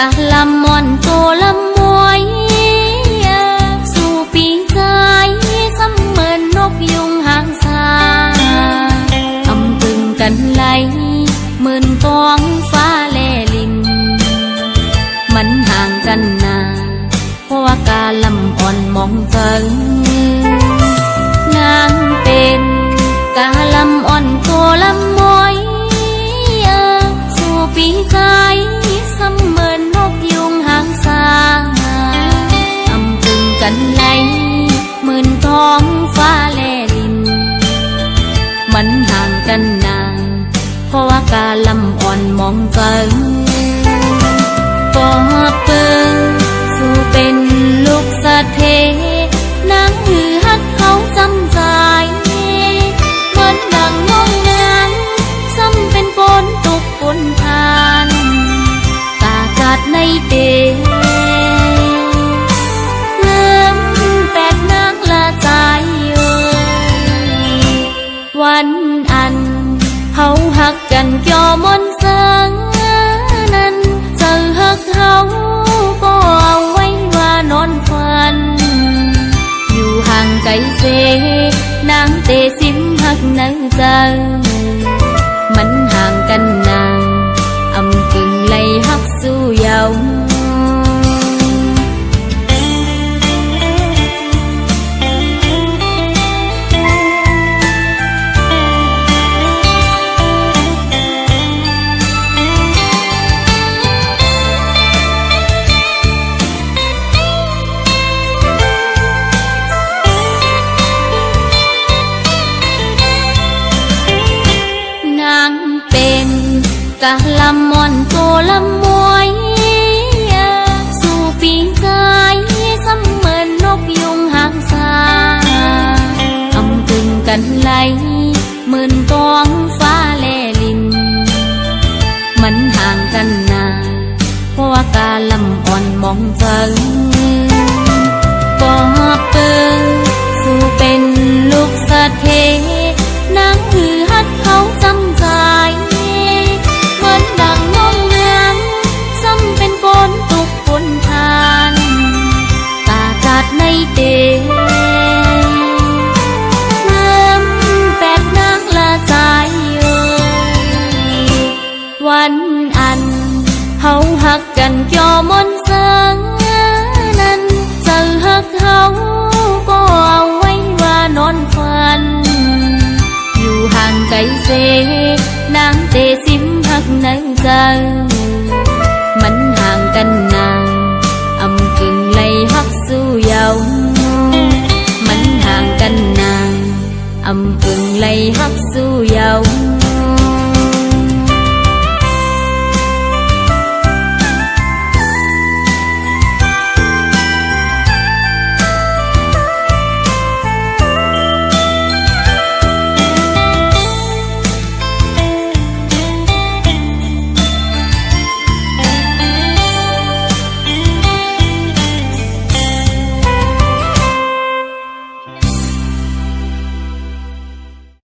ะลำมอนโตลำมวยสู่ปีใจซ้ำเหมือนนกยุงหางสาอำพึงกันไหลหมื่นกองฟ้าแลลินมันห่างกันนานเพราะว่ากาลำอ่อนมองเจิงนางเป็นกาลำอ่อนโตลำมวยสู่ปีใจซ้ำเหมือนนกยุงหางสาอำพึงกันไหลหมื่นท้องฟ้าแลลินมันห่างกันนานเพราะว่ากาลำอ่อนมองเจิงก็เปิงสู่เป็นลูกสะเทนางหือฮักเขาจำใจเหมือนดังมองงานซ้ำเป็นฝนตกฝนทานตาจัดในเดเริ่มแปดนางละใจวันอันเขาหักกันเกี่ยวมนเสิงนั้นเจอหักเขาก็เอาไว้ว่านอนฝันอยู่ห่างไกลเสนางเตสิมหักนังเจอมันห่างกันนานอำกึ่งไล่หักสู้เยาว์กะลำมอนโตลำมวยสู่ปีใจซ้ำเหมือนนกยุงหางสาอำพึงกันไหลหมื่นกองฟ้าแลลินมันห่างกันนานเพราะว่ากาลำอ่อนมองเจิงก็เปิงสู่เป็นลูกสะเทนางหือฮัดเขาจำใจดังมองเมืองซ้ำเป็นฝนตกฝนทานตาจัดในเดเริ่มแปดนางละใจวันอันเขาหักกันเกี่ยวมนเสิงนั้นเจอหักเขาก็เอาไว้ว่านอนฝันอยู่ห่างไกลเสนางเตสิมหักนังเจอ